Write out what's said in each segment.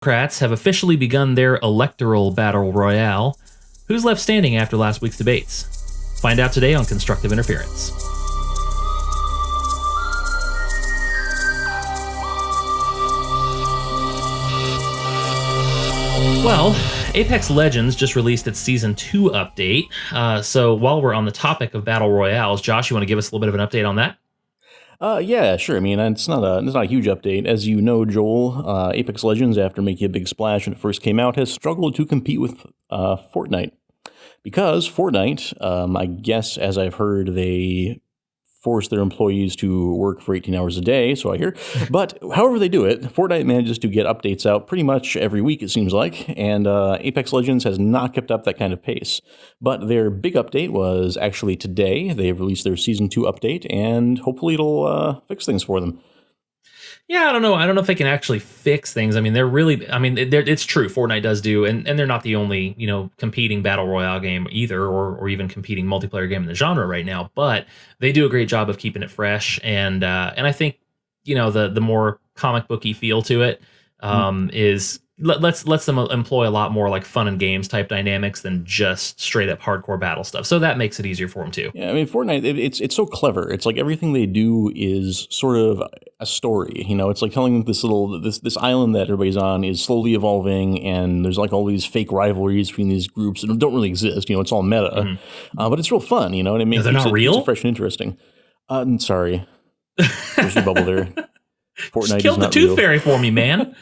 Democrats have officially begun their electoral battle royale. Who's left standing after last week's debates? Find out today on Constructive Interference. Well, Apex Legends just released its Season 2 update. So while we're on the topic of Battle Royales, Josh, you want to give us a little bit of an update on that? Yeah, sure. I mean, it's not a huge update. As you know, Joel, Apex Legends, after making a big splash when it first came out, has struggled to compete with Fortnite. Because Fortnite, I guess, as I've heard, they force their employees to work for 18 hours a day, so I hear. But however they do it, Fortnite manages to get updates out pretty much every week, it seems like, and Apex Legends has not kept up that kind of pace. But their big update was actually today. They've released their Season 2 update, and hopefully it'll fix things for them. Yeah, I don't know. I don't know if they can actually fix things. I mean, it's true. Fortnite does do, and they're not the only, competing battle royale game either, or even competing multiplayer game in the genre right now. But they do a great job of keeping it fresh, and I think, the more comic booky feel to it is lets them employ a lot more like fun and games type dynamics than just straight up hardcore battle stuff. So that makes it easier for them too. Yeah, I mean, Fortnite, it's so clever. It's like everything they do is sort of a story. It's like telling this island that everybody's on is slowly evolving, and there's like all these fake rivalries between these groups that don't really exist. It's all meta, but it's real fun. And it makes they're not real. It's fresh and interesting. I'm sorry, there's your bubble there. Fortnite just killed the Tooth Fairy for me, man.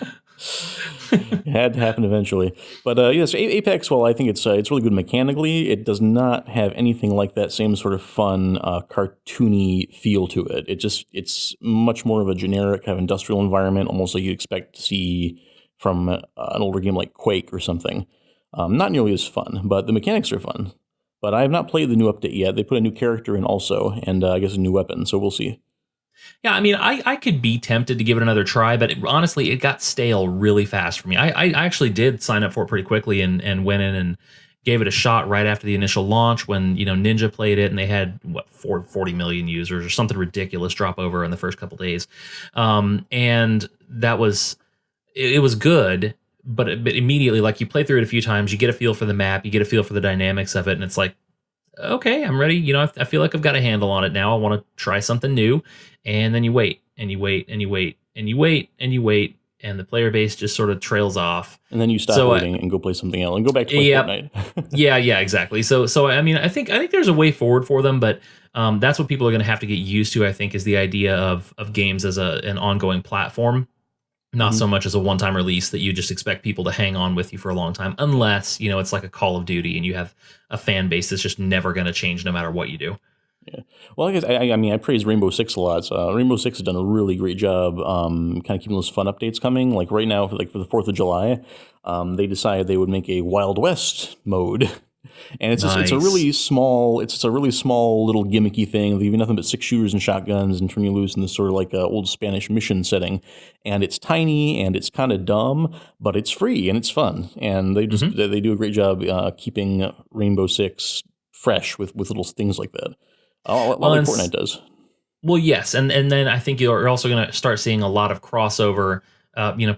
It had to happen eventually. But yes, Apex, well, I think it's really good mechanically. It does not have anything like that same sort of fun, cartoony feel to it. It's much more of a generic kind of industrial environment, almost like you'd expect to see from an older game like Quake or something. Not nearly as fun, but the mechanics are fun. But I have not played the new update yet. They put a new character in also, and I guess a new weapon, so we'll see. Yeah, I mean, I could be tempted to give it another try, but honestly, it got stale really fast for me. I actually did sign up for it pretty quickly and went in and gave it a shot right after the initial launch when, Ninja played it and they had, 40 million users or something ridiculous drop over in the first couple days. And that was, it was good, but immediately, like you play through it a few times, you get a feel for the map, you get a feel for the dynamics of it, and it's like, okay, I'm ready. I feel like I've got a handle on it now. I want to try something new. And then you wait and you wait and you wait and you wait and you wait. And the player base just sort of trails off. And then you stop waiting and go play something else and go back to play Fortnite. yeah, exactly. So I mean, I think there's a way forward for them, but that's what people are going to have to get used to, I think, is the idea of games as an ongoing platform. Not so much as a one-time release that you just expect people to hang on with you for a long time, unless, it's like a Call of Duty and you have a fan base that's just never going to change no matter what you do. Yeah. Well, I guess I mean, I praise Rainbow Six a lot. So Rainbow Six has done a really great job kind of keeping those fun updates coming. Like right now, for the 4th of July, they decided they would make a Wild West mode. And it's nice. It's a really small little gimmicky thing. They give you nothing but 6 shooters and shotguns and turn you loose in this sort of like old Spanish mission setting. And it's tiny and it's kind of dumb, but it's free and it's fun. And they just they do a great job keeping Rainbow Six fresh with little things like that. Like Fortnite does. Well, yes, and then I think you're also going to start seeing a lot of crossover.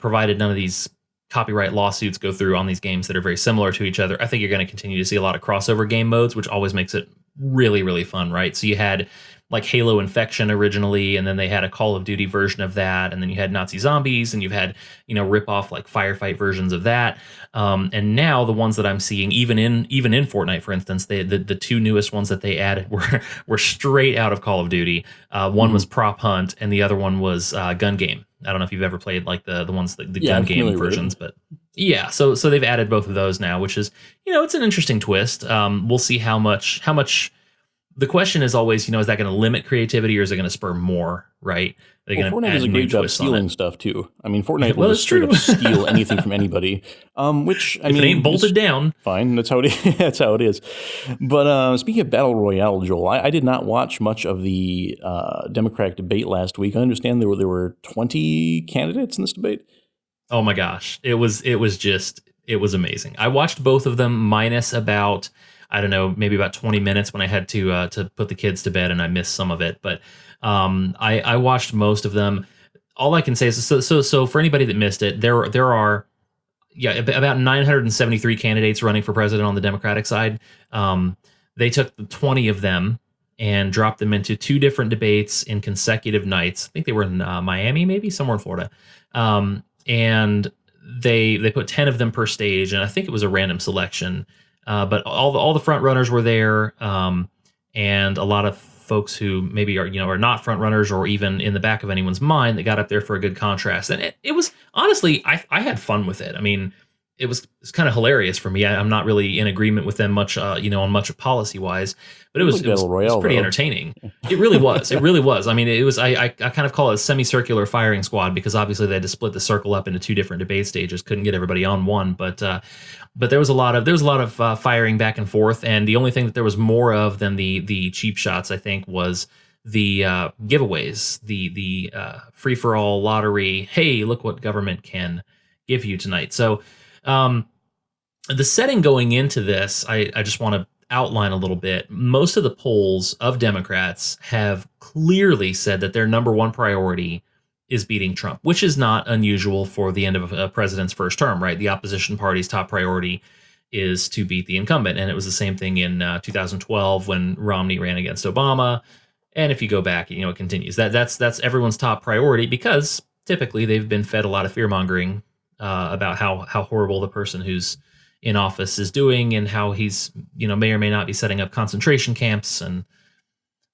Provided none of these copyright lawsuits go through on these games that are very similar to each other, I think you're going to continue to see a lot of crossover game modes, which always makes it really, really fun, right? So you had like Halo Infection originally, and then they had a Call of Duty version of that, and then you had Nazi Zombies, and you've had, rip-off like Firefight versions of that. And now the ones that I'm seeing, even in Fortnite, for instance, the 2 newest ones that they added were straight out of Call of Duty. One was Prop Hunt, and the other one was Gun Game. I don't know if you've ever played like the ones the gun game versions, but yeah. So they've added both of those now, which is it's an interesting twist. We'll see how much. The question is always, is that going to limit creativity or is it going to spur more? Right? Fortnite does a great job stealing stuff too. I mean, Fortnite will just straight up steal anything from anybody. Which I mean, if it ain't bolted down, fine. That's how it is. But speaking of battle royale, Joel, I did not watch much of the Democratic debate last week. I understand there were 20 candidates in this debate. Oh my gosh, it was amazing. I watched both of them minus about, I don't know, maybe about 20 minutes when I had to put the kids to bed and I missed some of it. But I watched most of them. All I can say is, so for anybody that missed it, there are about 973 candidates running for president on the Democratic side. They took the 20 of them and dropped them into two different debates in consecutive nights. I think they were in Miami, maybe somewhere in Florida. And they put 10 of them per stage, and I think it was a random selection. But all the front runners were there, and a lot of folks who maybe are not front runners or even in the back of anyone's mind that got up there for a good contrast. And it was honestly, I had fun with it. I mean, it's kind of hilarious for me. I'm not really in agreement with them much, on much policy wise, but it was Royale, pretty entertaining. It really was. It really was. I mean, it was. I kind of call it a semicircular firing squad because obviously they had to split the circle up into two different debate stages. Couldn't get everybody on one, but there was a lot of firing back and forth. And the only thing that there was more of than the cheap shots, I think, was the giveaways, the free for all lottery. Hey, look what government can give you tonight. So. The setting going into this, I just want to outline a little bit. Most of the polls of Democrats have clearly said that their number one priority is beating Trump, which is not unusual for the end of a president's first term, right? The opposition party's top priority is to beat the incumbent. And it was the same thing in 2012 when Romney ran against Obama. And if you go back, it continues. That's everyone's top priority because typically they've been fed a lot of fear mongering about how horrible the person who's in office is doing and how he's may or may not be setting up concentration camps and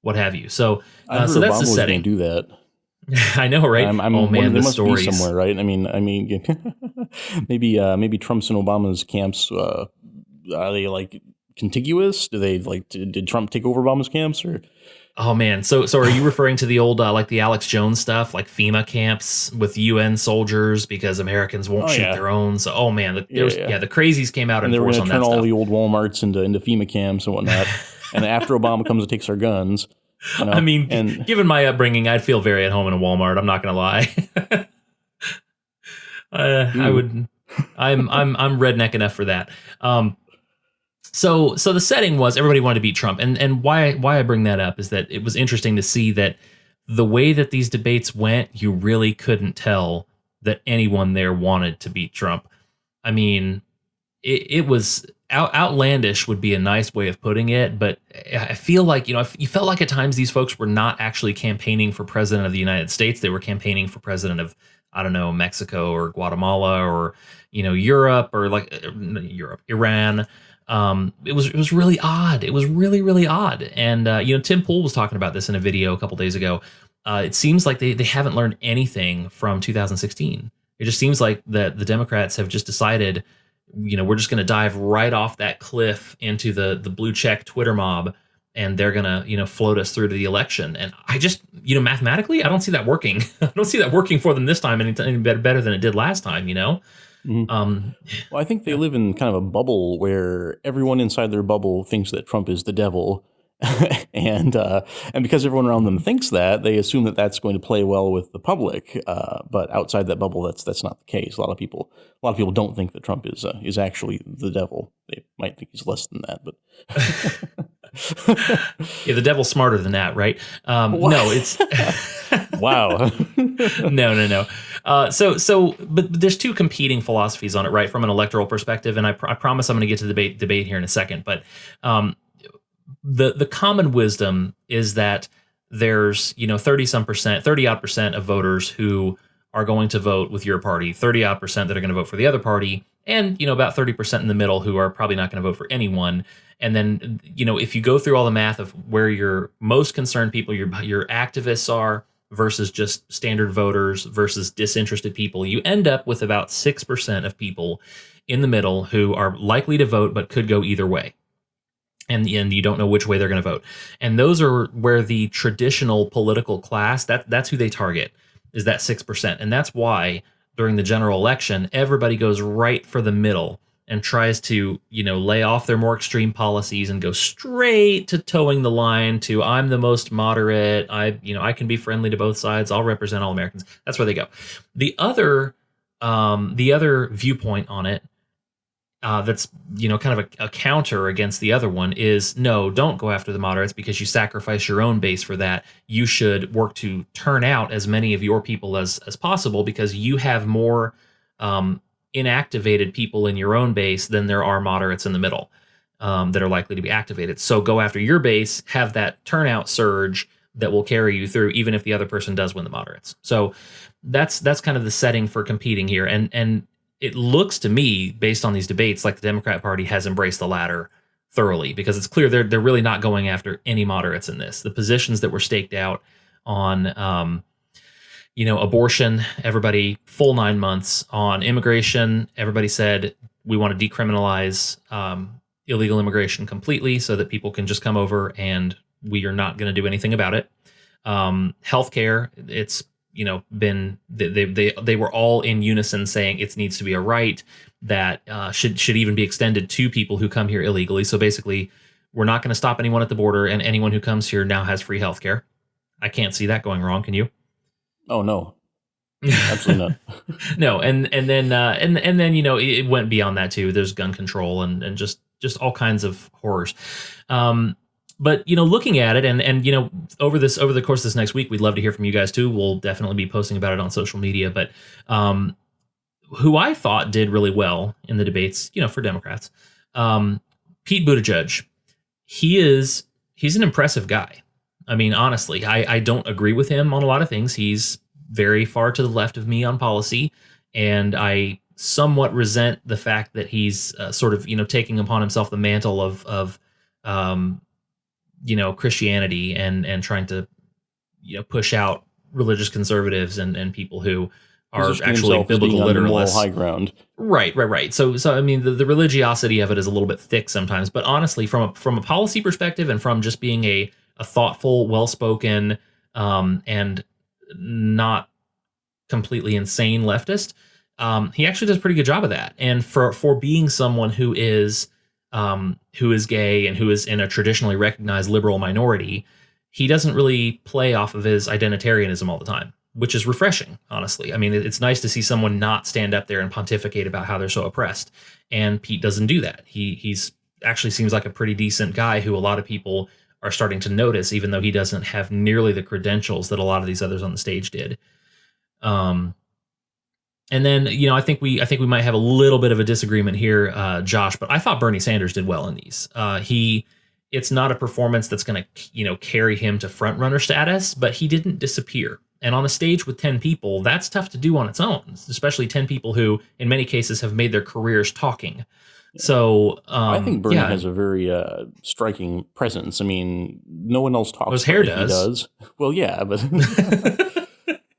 what have you. So I so heard that's Obama the was setting. Do that. I know, right? Oh man, there the must stories be somewhere, right? I mean, maybe Trump's and Obama's camps are they like contiguous? Do they did Trump take over Obama's camps or? Oh man, so are you referring to the old like the Alex Jones stuff, like FEMA camps with UN soldiers because Americans won't shoot their own? So the crazies came out and in force on that stuff. They were going to turn all the old WalMarts into FEMA camps and whatnot. And after Obama comes and takes our guns, I mean, given my upbringing, I'd feel very at home in a Walmart. I'm not going to lie. I would. I'm redneck enough for that. So the setting was everybody wanted to beat Trump, and why I bring that up is that it was interesting to see that the way that these debates went, you really couldn't tell that anyone there wanted to beat Trump. I mean, it was outlandish would be a nice way of putting it, but I feel like you felt like at times these folks were not actually campaigning for president of the United States; they were campaigning for president of Mexico or Guatemala or Europe or Iran. It was really odd. It was really, really odd. And, Tim Pool was talking about this in a video a couple days ago. It seems like they haven't learned anything from 2016. It just seems like that the Democrats have just decided, we're just going to dive right off that cliff into the blue check Twitter mob, and they're going to, float us through to the election. And I just, mathematically, I don't see that working. I don't see that working for them this time any better than it did last time, Mm-hmm. Well, I think they live in kind of a bubble where everyone inside their bubble thinks that Trump is the devil, and because everyone around them thinks that, they assume that that's going to play well with the public. But outside that bubble, that's not the case. A lot of people don't think that Trump is actually the devil. They might think he's less than that, but. Yeah, the devil's smarter than that, right? No, it's wow. No. But there's two competing philosophies on it, right? From an electoral perspective, and I promise I'm going to get to the debate here in a second. But the common wisdom is that there's 30 odd percent of voters who are going to vote with your party, 30 odd percent that are going to vote for the other party, and about 30% in the middle who are probably not going to vote for anyone. And then, if you go through all the math of where your most concerned people, your activists are versus just standard voters versus disinterested people, you end up with about 6% of people in the middle who are likely to vote but could go either way. And you don't know which way they're going to vote. And those are where the traditional political class, that's who they target, is that 6%. And that's why during the general election, everybody goes right for the middle and tries to, lay off their more extreme policies and go straight to towing the line to I'm the most moderate. I can be friendly to both sides. I'll represent all Americans. That's where they go. The other viewpoint on it, that's kind of a counter against the other one is no, don't go after the moderates because you sacrifice your own base for that. You should work to turn out as many of your people as possible because you have more inactivated people in your own base than there are moderates in the middle that are likely to be activated. So go after your base, have that turnout surge that will carry you through, even if the other person does win the moderates. So that's kind of the setting for competing here, and it looks to me, based on these debates, like the Democrat Party has embraced the latter thoroughly, because it's clear they're really not going after any moderates in this. The positions that were staked out on abortion, everybody full 9 months. On immigration, everybody said we want to decriminalize illegal immigration completely so that people can just come over and we are not going to do anything about it. Healthcare, it's been they were all in unison saying it needs to be a right that should even be extended to people who come here illegally. So basically, we're not going to stop anyone at the border, and anyone who comes here now has free healthcare. I can't see that going wrong. Can you? Oh no, absolutely not. No, and then it went beyond that too. There's gun control and just all kinds of horrors. But looking at it and over the course of this next week, we'd love to hear from you guys too. We'll definitely be posting about it on social media. But who I thought did really well in the debates, for Democrats, Pete Buttigieg. He's an impressive guy. I mean, honestly, I don't agree with him on a lot of things. He's very far to the left of me on policy, and I somewhat resent the fact that he's sort of taking upon himself the mantle of Christianity and trying to push out religious conservatives and people who are actually biblical literalists. High ground. Right. So I mean, the religiosity of it is a little bit thick sometimes, but honestly, from a policy perspective and from just being a thoughtful, well-spoken, and not completely insane leftist, he actually does a pretty good job of that. And for being someone who is gay and who is in a traditionally recognized liberal minority, he doesn't really play off of his identitarianism all the time, which is refreshing, honestly. I mean, it's nice to see someone not stand up there and pontificate about how they're so oppressed. And Pete doesn't do that. He's actually seems like a pretty decent guy who a lot of people are starting to notice, even though he doesn't have nearly the credentials that a lot of these others on the stage did. And then, I think we might have a little bit of a disagreement here, Josh, but I thought Bernie Sanders did well in these. It's not a performance that's going to, carry him to front runner status, but he didn't disappear. And on a stage with 10 people, that's tough to do on its own, especially 10 people who, in many cases, have made their careers talking. So I think Bernie has a very striking presence. I mean, no one else talks. His hair does. He does. Well, yeah, but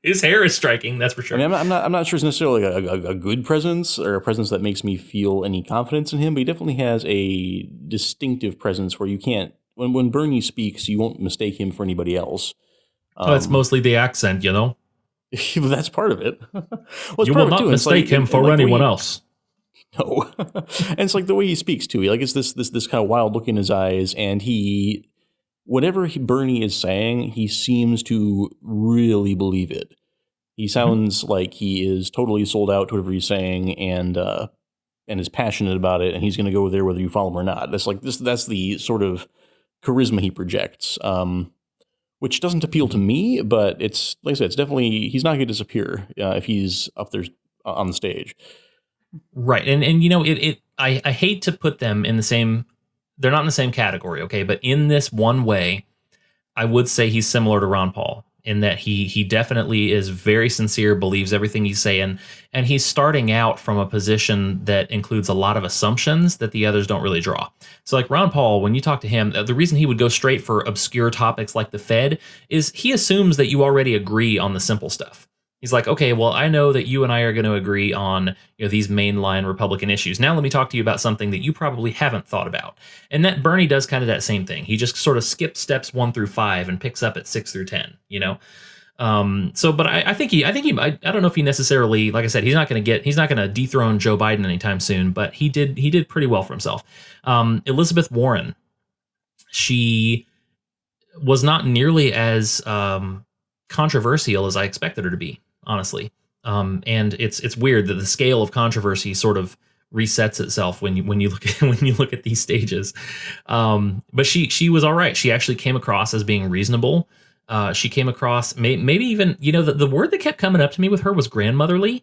his hair is striking. That's for sure. I mean, I'm not sure it's necessarily a good presence or a presence that makes me feel any confidence in him. But he definitely has a distinctive presence where you can't. When Bernie speaks, you won't mistake him for anybody else. It's mostly the accent, That's part of it. You will not mistake him for anyone else. No, and it's like the way he speaks too. It's this kind of wild look in his eyes, and whatever Bernie is saying, he seems to really believe it. He sounds like he is totally sold out to whatever he's saying, and is passionate about it, and he's going to go there whether you follow him or not. That's the sort of charisma he projects, which doesn't appeal to me. But it's like I said, it's definitely he's not going to disappear if he's up there on the stage. Right. And I hate to put them in the same, they're not in the same category. Okay. But in this one way, I would say he's similar to Ron Paul in that he definitely is very sincere, believes everything he's saying. And he's starting out from a position that includes a lot of assumptions that the others don't really draw. So like Ron Paul, when you talk to him, the reason he would go straight for obscure topics like the Fed is he assumes that you already agree on the simple stuff. He's like, okay, well, I know that you and I are going to agree on these mainline Republican issues. Now let me talk to you about something that you probably haven't thought about. And that Bernie does kind of that same thing. He just sort of skips steps 1 through 5 and picks up at 6 through 10. But I think he I don't know if he necessarily, like I said, he's not going to dethrone Joe Biden anytime soon. But he did pretty well for himself. Elizabeth Warren, she was not nearly as controversial as I expected her to be. Honestly, and it's weird that the scale of controversy sort of resets itself when you look at these stages. But she was all right. She actually came across as being reasonable. She came across maybe even the word that kept coming up to me with her was grandmotherly.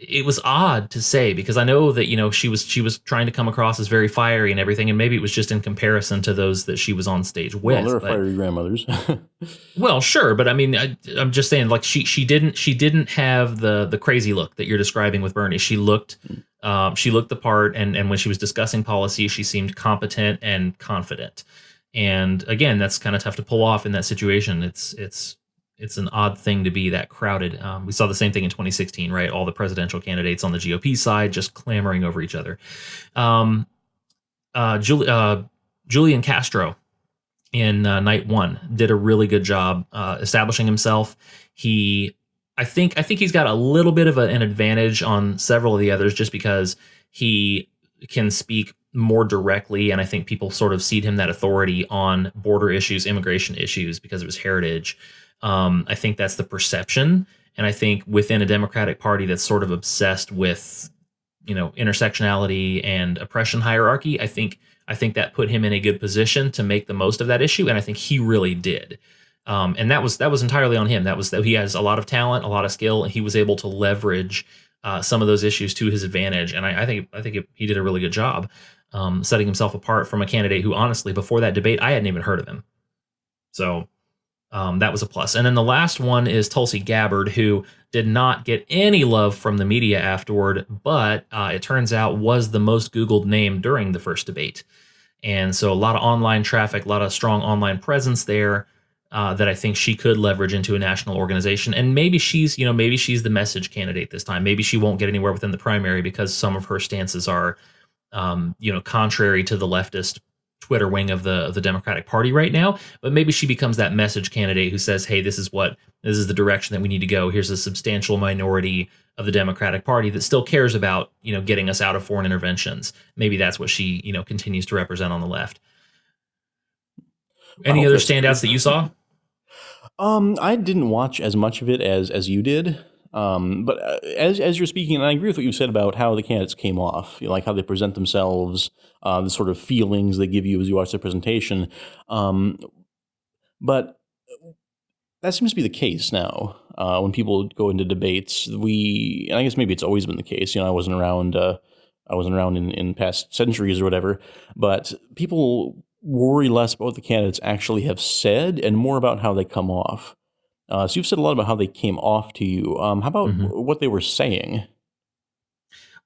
it was odd to say, because I know that she was trying to come across as very fiery and everything, and maybe it was just in comparison to those that she was on stage Well, there with. are But fiery grandmothers. well, sure, but I mean, I'm just saying, like she didn't have the crazy look that you're describing with Bernie. She looked the part, and when she was discussing policy, she seemed competent and confident. And again, that's kind of tough to pull off in that situation. It's an odd thing to be that crowded. We saw the same thing in 2016, right? All the presidential candidates on the GOP side just clamoring over each other. Um, Julian Castro in night one did a really good job establishing himself. I think he's got a little bit of an advantage on several of the others, just because he can speak more directly, and I think people sort of cede him that authority on border issues, immigration issues, because of his heritage. I think that's the perception, and I think within a Democratic Party that's sort of obsessed with intersectionality and oppression hierarchy, I think that put him in a good position to make the most of that issue, and I think he really did. And that was entirely on him. That was that he has a lot of talent, a lot of skill, and he was able to leverage some of those issues to his advantage. And I think he did a really good job setting himself apart from a candidate who, honestly, before that debate, I hadn't even heard of him. So that was a plus. And then the last one is Tulsi Gabbard, who did not get any love from the media afterward, but it turns out was the most Googled name during the first debate. And so a lot of online traffic, a lot of strong online presence there that I think she could leverage into a national organization. And maybe she's the message candidate this time. Maybe she won't get anywhere within the primary because some of her stances are, contrary to the leftist Twitter wing of the Democratic Party right now. But maybe she becomes that message candidate who says, "Hey, this is the direction that we need to go. Here's a substantial minority of the Democratic Party that still cares about getting us out of foreign interventions." Maybe that's what she continues to represent on the left. I Any hope other that's true. standouts that you saw? I didn't watch as much of it as you did. But as you're speaking, and I agree with what you said about how the candidates came off, like how they present themselves, the sort of feelings they give you as you watch their presentation. But that seems to be the case now. When people go into debates, and I guess maybe it's always been the case. I wasn't around. I wasn't around in past centuries or whatever. But people worry less about what the candidates actually have said and more about how they come off. So you've said a lot about how they came off to you. How about Mhm. what they were saying?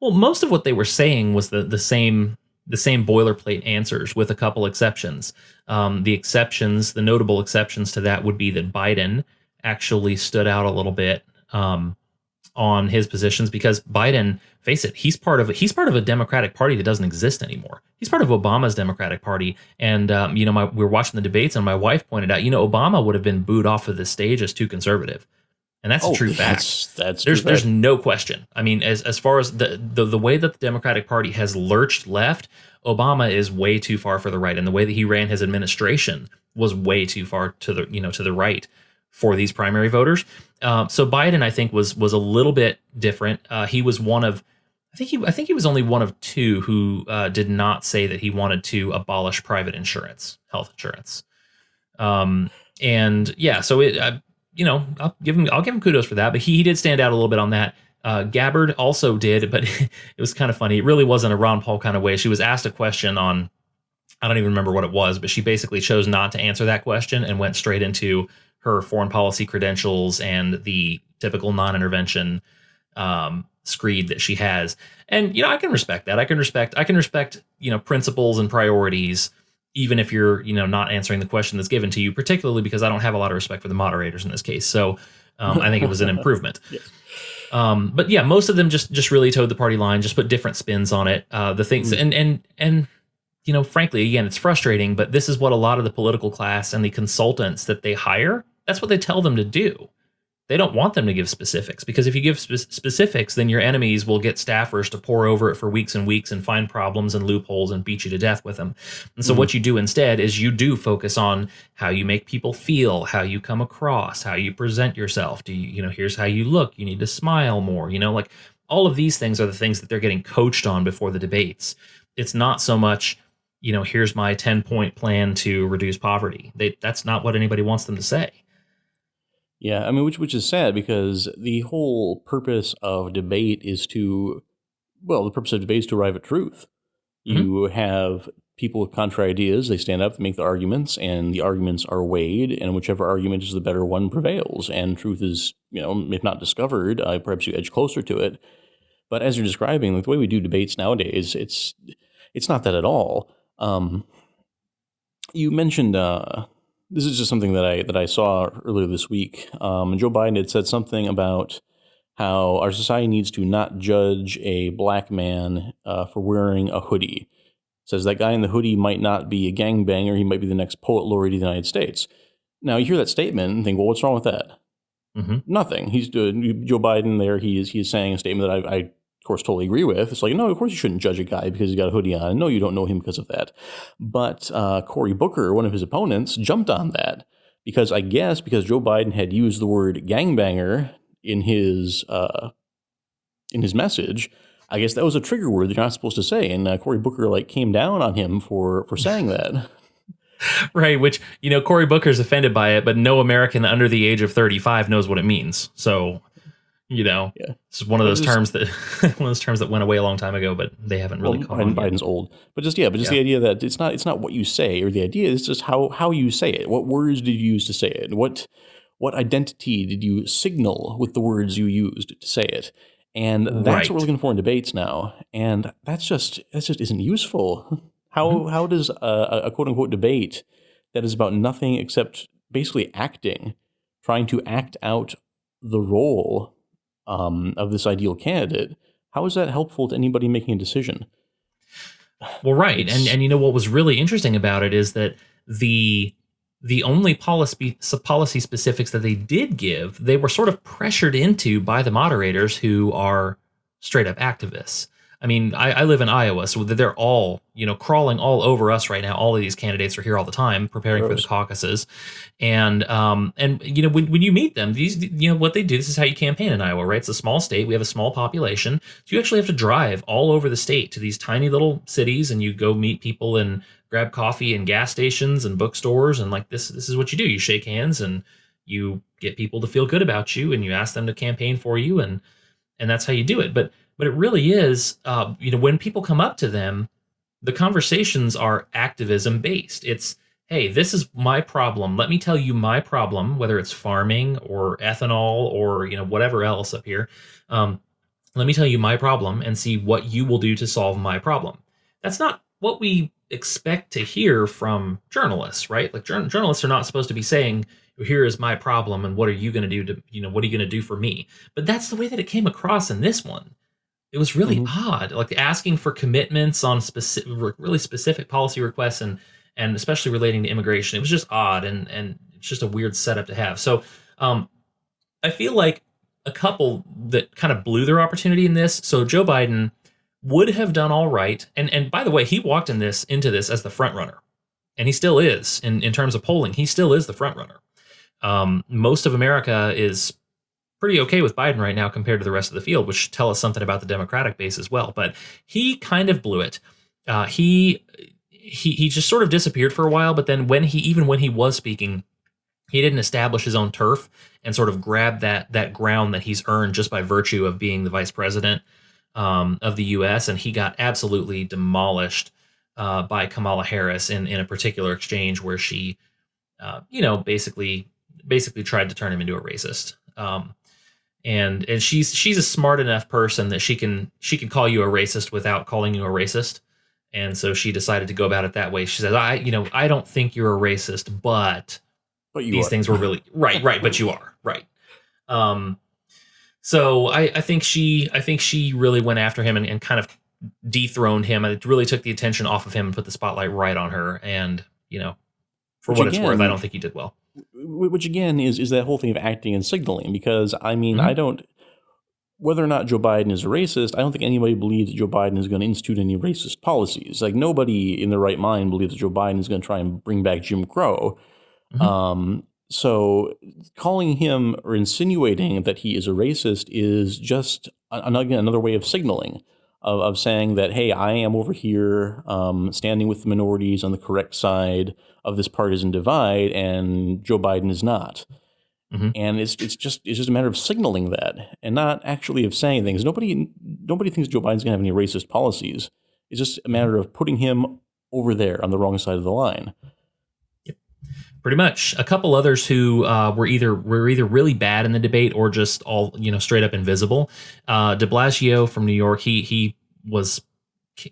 Well, most of what they were saying was the same boilerplate answers, with a couple exceptions. The notable exceptions to that would be that Biden actually stood out a little bit on his positions, because Biden, face it, he's part of a Democratic Party that doesn't exist anymore. He's part of Obama's Democratic Party, and we were watching the debates, and my wife pointed out, Obama would have been booed off of the stage as too conservative, and that's a Oh, true fact. that's true There's fact. no question. I mean, as far as the way that the Democratic Party has lurched left, Obama is way too far for the right, and the way that he ran his administration was way too far to the right for these primary voters. So Biden, I think, was a little bit different. He was one of, I think he was only one of two who did not say that he wanted to abolish private insurance, health insurance. And yeah, so I'll give him kudos for that, but he did stand out a little bit on that. Gabbard also did, but it was kind of funny. It really wasn't a Ron Paul kind of way. She was asked a question on, I don't even remember what it was, but she basically chose not to answer that question and went straight into her foreign policy credentials and the typical non-intervention screed that she has. And I can respect that. I can respect principles and priorities, even if you're not answering the question that's given to you. Particularly because I don't have a lot of respect for the moderators in this case. So I think it was an improvement. Yeah. But yeah, most of them just really towed the party line, just put different spins on it. The things and frankly, again, it's frustrating, but this is what a lot of the political class and the consultants that they hire, that's what they tell them to do. They don't want them to give specifics, because if you give specifics, then your enemies will get staffers to pour over it for weeks and weeks and find problems and loopholes and beat you to death with them. And so what you do instead is you do focus on how you make people feel, how you come across, how you present yourself. Here's how you look. You need to smile more, like all of these things are the things that they're getting coached on before the debates. It's not so much, here's my 10-point plan to reduce poverty. That's not what anybody wants them to say. Yeah, I mean, which is sad because the whole purpose of debate is to, well, the purpose of debate is to arrive at truth. Hmm. You have people with contrary ideas, they stand up, they make the arguments, and the arguments are weighed, and whichever argument is the better one prevails. And truth is, if not discovered, perhaps you edge closer to it. But as you're describing, like the way we do debates nowadays, it's not that at all. Um, you mentioned this is just something that I saw earlier this week. Joe Biden had said something about how our society needs to not judge a black man for wearing a hoodie. Says that guy in the hoodie might not be a gangbanger; he might be the next poet laureate of the United States. Now you hear that statement and think, well, what's wrong with that? Hmm. Nothing. He's Joe Biden there. He is saying a statement that I of course totally agree with. It's like, no, of course you shouldn't judge a guy because he's got a hoodie on. No, you don't know him because of that. But Cory Booker, one of his opponents, jumped on that because I guess because Joe Biden had used the word gangbanger in his message. I guess that was a trigger word that you're not supposed to say, and Cory Booker came down on him for saying that. Right, which, Cory Booker's offended by it, but no American under the age of 35 knows what it means. So, Yeah, it's one of but those just terms that went away a long time ago, but they haven't well, really caught on yet. Biden's old, but just Yeah. the idea that it's not what you say, or the idea is just how you say it. What words did you use to say it? What identity did you signal with the words you used to say it? And that's what we're Right. looking for in debates now. And that just isn't useful. Mhm. How does a quote unquote debate that is about nothing except basically acting, trying to act out the role of this ideal candidate, how is that helpful to anybody making a decision? Well, right, and It's what was really interesting about it is that the the only policy specifics that they did give, they were sort of pressured into by the moderators who are straight up activists. I mean, I live in Iowa, so they're all crawling all over us right now. All of these candidates are here all the time, preparing for the gross. caucuses, and when you meet them, these what they do. This is how you campaign in Iowa, right? It's a small state. We have a small population, so you actually have to drive all over the state to these tiny little cities, and you go meet people and grab coffee in gas stations and bookstores, and like this is what you do. You shake hands and you get people to feel good about you, and you ask them to campaign for you, and that's how you do it. But it really is, when people come up to them, the conversations are activism based. It's, hey, this is my problem. Let me tell you my problem, whether it's farming or ethanol or whatever else up here. Um, Let me tell you my problem and see what you will do to solve my problem. That's not what we expect to hear from journalists, right? Like journalists are not supposed to be saying, here is my problem and what are you going to do to, what are you going to do for me? But that's the way that it came across in this one. It was really Hmm. odd, like asking for commitments on specific, really specific policy requests, and especially relating to immigration. It was just odd, and it's just a weird setup to have. So, um, I feel like a couple that kind of blew their opportunity in this. So Joe Biden would have done all right, and by the way, he walked into this as the front runner, and he still is in terms of polling. He still is the front runner. Most of America is pretty okay with Biden right now compared to the rest of the field, which tell us something about the Democratic base as well. But he kind of blew it. He just sort of disappeared for a while. But then when he was speaking, he didn't establish his own turf and sort of grab that ground that he's earned just by virtue of being the vice president of the U.S. And he got absolutely demolished by Kamala Harris in a particular exchange where she, basically tried to turn him into a racist. And she's a smart enough person that she can call you a racist without calling you a racist. And so she decided to go about it that way. She says, I don't think you're a racist, but But you these are. things were really right, but you are right. Um, so I think she really went after him and kind of dethroned him. It really took the attention off of him and put the spotlight right on her. And for Which what it's worth, I don't again, think he did well. is that whole thing of acting and signaling. Because I mean, Hmm. I don't whether or not Joe Biden is a racist, I don't think anybody believes that Joe Biden is going to institute any racist policies. Like nobody in their right mind believes that Joe Biden is going to try and bring back Jim Crow. Hmm. So calling him or insinuating that he is a racist is just again another way of signaling, of saying that, hey, I am over here standing with the minorities on the correct side of this partisan divide, and Joe Biden is not. Hmm. And it's just a matter of signaling that and not actually of saying things. Nobody thinks Joe Biden's gonna have any racist policies. It's just a Hmm. matter of putting him over there on the wrong side of the line. Pretty much. A couple others who were either really bad in the debate or just all straight up invisible. De Blasio from New York. He was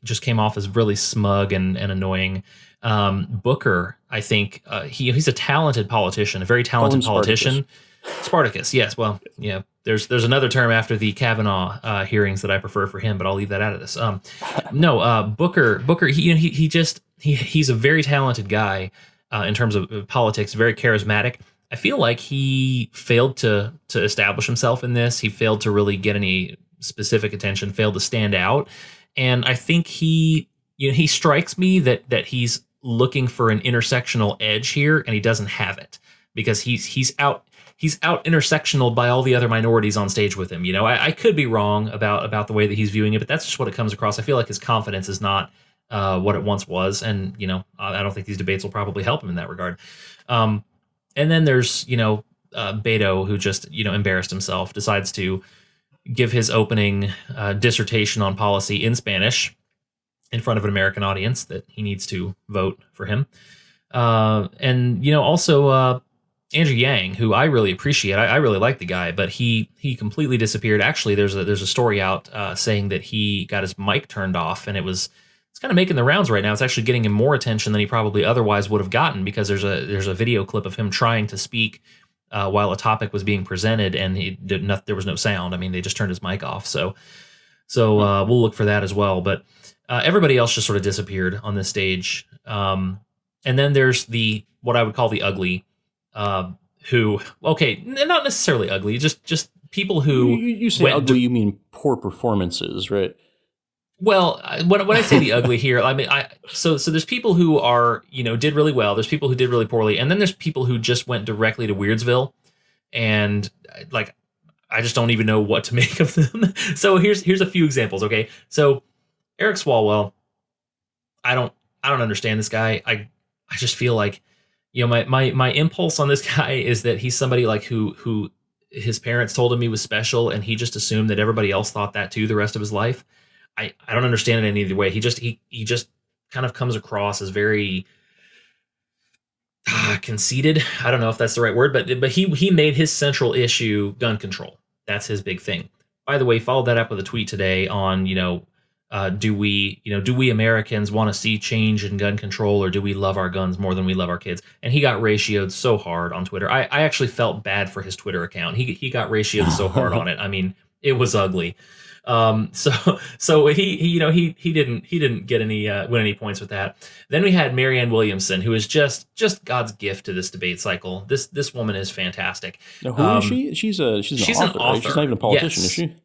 just came off as really smug and annoying. Booker, I think he's a talented politician, a very Call him talented Spartacus. politician. Spartacus, yes. Well, yeah. There's another term after the Kavanaugh hearings that I prefer for him, but I'll leave that out of this. No, Booker. He's a very talented guy in terms of politics, very charismatic. I feel like he failed to establish himself in this. He failed to really get any specific attention. Failed to stand out, and I think he strikes me that he's looking for an intersectional edge here, and he doesn't have it because he's out intersectional by all the other minorities on stage with him. I could be wrong about the way that he's viewing it, but that's just what it comes across. I feel like his confidence is not what it once was, and I don't think these debates will probably help him in that regard. Um, and then there's Beto, who just embarrassed himself, decides to give his opening dissertation on policy in Spanish in front of an American audience that he needs to vote for him. And also Andrew Yang, who I really appreciate. I really like the guy, but he completely disappeared. Actually, there's a story out saying that he got his mic turned off, and it's kind of making the rounds right now. It's actually getting him more attention than he probably otherwise would have gotten because there's a video clip of him trying to speak while a topic was being presented, and there was no sound. I mean, they just turned his mic off. So we'll look for that as well. But everybody else just sort of disappeared on this stage. And then there's what I would call the ugly, who, okay, not necessarily ugly, just people You, who you say ugly, you mean poor performances, right? well, when I say the ugly here, I mean so there's people who are did really well. There's people who did really poorly, and then there's people who just went directly to Weirdsville, and like I just don't even know what to make of them. So here's a few examples. Okay, so Eric Swalwell, I don't I don't understand this guy. I just feel like my impulse on this guy is that he's somebody like who his parents told him he was special, and he just assumed that everybody else thought that too the rest of his life. I don't understand it any other way. He just kind of comes across as very conceited. I don't know if that's the right word, but he made his central issue gun control. That's his big thing. By the way, followed that up with a tweet today on do we Americans want to see change in gun control, or do we love our guns more than we love our kids? And he got ratioed so hard on Twitter. I actually felt bad for his Twitter account. He got ratioed so hard on it. I mean, it was ugly. So he didn't get any win any points with that. Then we had Marianne Williamson, who is just God's gift to this debate cycle. This woman is fantastic. Now, who is she? She's an author, right? She's not even a politician, Yes. is she?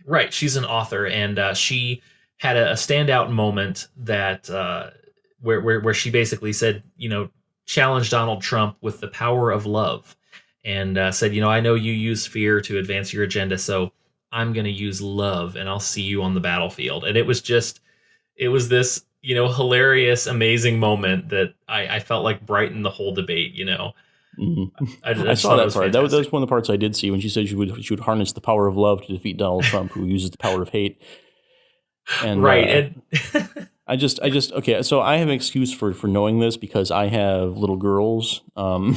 Right, she's an author, and she had a standout moment that where she basically said, challenged Donald Trump with the power of love, and said, I know you use fear to advance your agenda, so I'm going to use love, and I'll see you on the battlefield. And it was this, hilarious, amazing moment that I felt like brightened the whole debate. Mm-hmm. I I just saw thought it that was part. That was fantastic. one of the parts I did see when she said she would harness the power of love to defeat Donald Trump, who uses the power of hate. And Right, and okay. So I have an excuse for knowing this because I have little girls who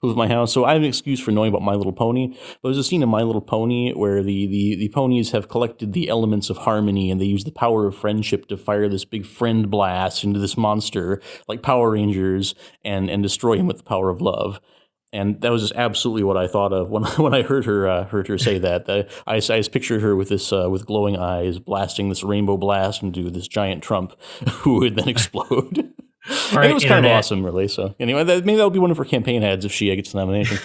live in my house. So I have an excuse for knowing about My Little Pony. But there's a scene in My Little Pony where the ponies have collected the elements of harmony, and they use the power of friendship to fire this big friend blast into this monster like Power Rangers and destroy him with the power of love. And that was just absolutely what I thought of when I heard her say that. I just pictured her with this with glowing eyes blasting this rainbow blast into this giant Trump who would then explode. all And it right, was kind of internet. awesome, really. So anyway, maybe that'll be one of her campaign ads if she gets the nomination.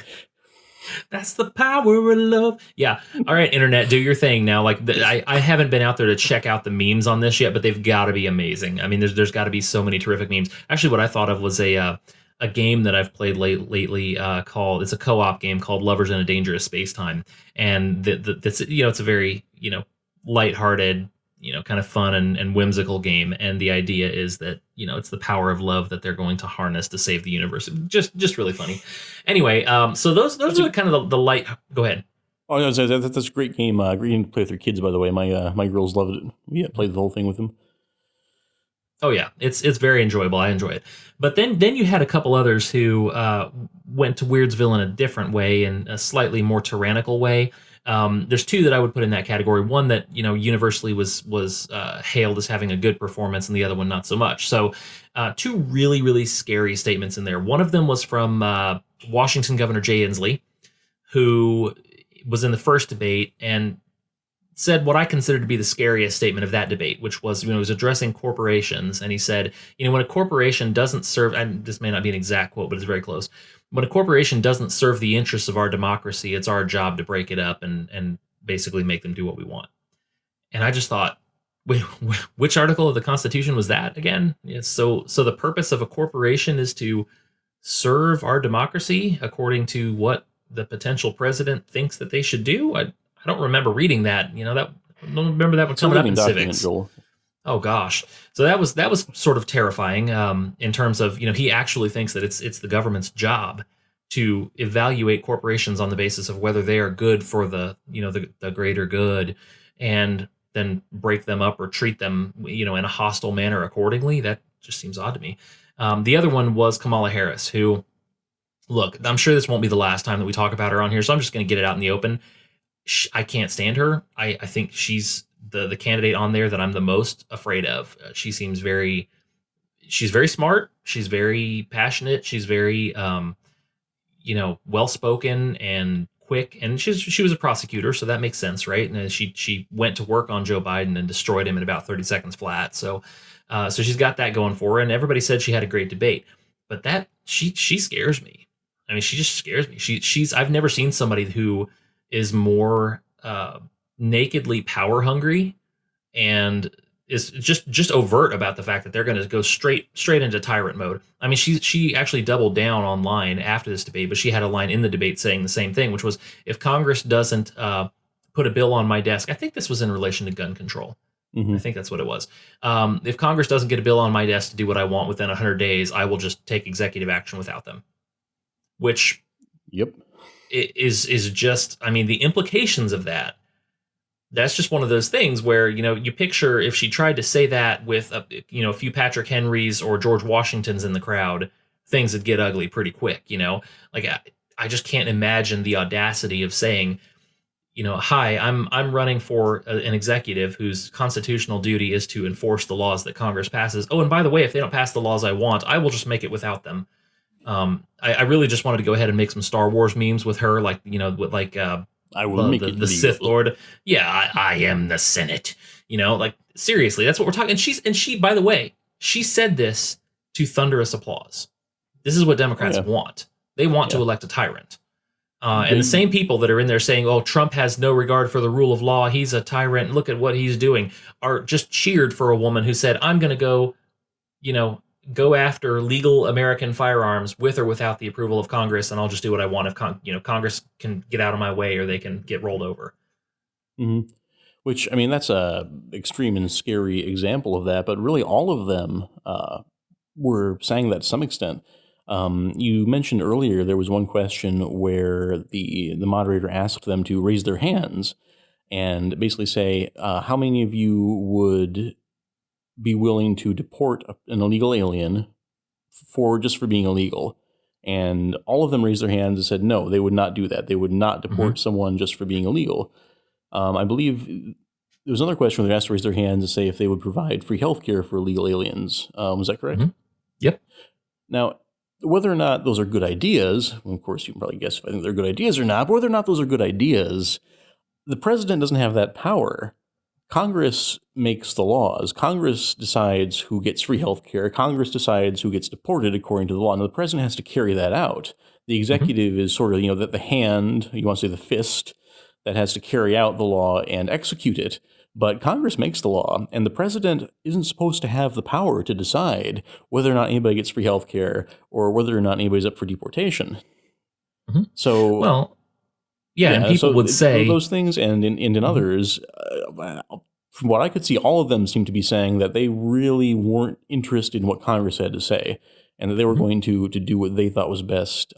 That's the power of love. Yeah. All right, internet, do your thing now. Like I haven't been out there to check out the memes on this yet, but they've got to be amazing. I mean, there's got to be so many terrific memes. Actually, what I thought of was a game that I've played lately called, it's a co-op game called Lovers in a Dangerous Space Time, and that's it's a very lighthearted kind of fun and whimsical game. And the idea is that, it's the power of love that they're going to harness to save the universe. Just really funny. Anyway, so those are kind of the light. Go ahead. Oh, no, that's a great game. Great game to play with your kids, by the way. My girls loved it. We played the whole thing with them. Oh yeah, it's very enjoyable. I enjoy it. But then you had a couple others who went to Weirdsville in a different way, in a slightly more tyrannical way. There's two that I would put in that category. One that universally was hailed as having a good performance, and the other one not so much. So two really scary statements in there. One of them was from Washington Governor Jay Inslee, who was in the first debate and said what I consider to be the scariest statement of that debate, which was when he was addressing corporations. And he said, when a corporation doesn't serve, and this may not be an exact quote, but it's very close. When a corporation doesn't serve the interests of our democracy, it's our job to break it up and basically make them do what we want. And I just thought, wait, which article of the Constitution was that again? Yeah, so the purpose of a corporation is to serve our democracy according to what the potential president thinks that they should do. I don't remember reading that. I don't remember that one coming up in civics. Joel. Oh gosh, so that was sort of terrifying in terms of he actually thinks that it's the government's job to evaluate corporations on the basis of whether they are good for the greater good, and then break them up or treat them in a hostile manner accordingly. That just seems odd to me. The other one was Kamala Harris, who, look, I'm sure this won't be the last time that we talk about her on here, so I'm just going to get it out in the open. I can't stand her. I think she's the candidate on there that I'm the most afraid of. She's very smart. She's very passionate. She's very, well-spoken and quick. And she was a prosecutor, so that makes sense, right? And she went to work on Joe Biden and destroyed him in about 30 seconds flat. So she's got that going for her. And everybody said she had a great debate, but she scares me. I mean, she just scares me. I've never seen somebody who is more nakedly power hungry and is just overt about the fact that they're going to go straight into tyrant mode. I mean, she actually doubled down online after this debate, but she had a line in the debate saying the same thing, which was, if Congress doesn't put a bill on my desk, I think this was in relation to gun control. Mm-hmm. I think that's what it was. If Congress doesn't get a bill on my desk to do what I want within 100 days, I will just take executive action without them. Which, yep, is just, I mean, the implications of that's just one of those things where, you picture if she tried to say that with a few Patrick Henrys or George Washingtons in the crowd, things would get ugly pretty quick. Like I just can't imagine the audacity of saying, hi, I'm running for an executive whose constitutional duty is to enforce the laws that Congress passes. Oh, and by the way, if they don't pass the laws I want, I will just make it without them. I really just wanted to go ahead and make some Star Wars memes with her, like, I will make the Sith Lord. Yeah, I am the Senate. Like, seriously, that's what we're talking. And she, by the way, she said this to thunderous applause. This is what Democrats want. They want to elect a tyrant. And the same people that are in there saying, oh, Trump has no regard for the rule of law, he's a tyrant, look at what he's doing, are just cheered for a woman who said, I'm going to go after legal American firearms with or without the approval of Congress, and I'll just do what I want if Congress can get out of my way or they can get rolled over. Mm-hmm. Which, I mean, that's a extreme and scary example of that, but really all of them were saying that to some extent. You mentioned earlier there was one question where the moderator asked them to raise their hands and basically say, how many of you would be willing to deport an illegal alien for being illegal? And all of them raised their hands and said no, they would not do that. They would not deport someone just for being illegal. I believe there was another question where they asked to raise their hands and say if they would provide free health care for illegal aliens. Was that correct? Mm-hmm. Yep. Now, whether or not those are good ideas, well, of course you can probably guess if I think they're good ideas or not, but whether or not those are good ideas, the president doesn't have that power. Congress makes the laws. Congress decides who gets free health care. Congress decides who gets deported according to the law. Now, the president has to carry that out. The executive is sort of, the hand, you want to say the fist, that has to carry out the law and execute it. But Congress makes the law, and the president isn't supposed to have the power to decide whether or not anybody gets free health care or whether or not anybody's up for deportation. Mm-hmm. So, well, yeah, and people would say those things, and in others, from what I could see, all of them seemed to be saying that they really weren't interested in what Congress had to say, and that they were going to do what they thought was best,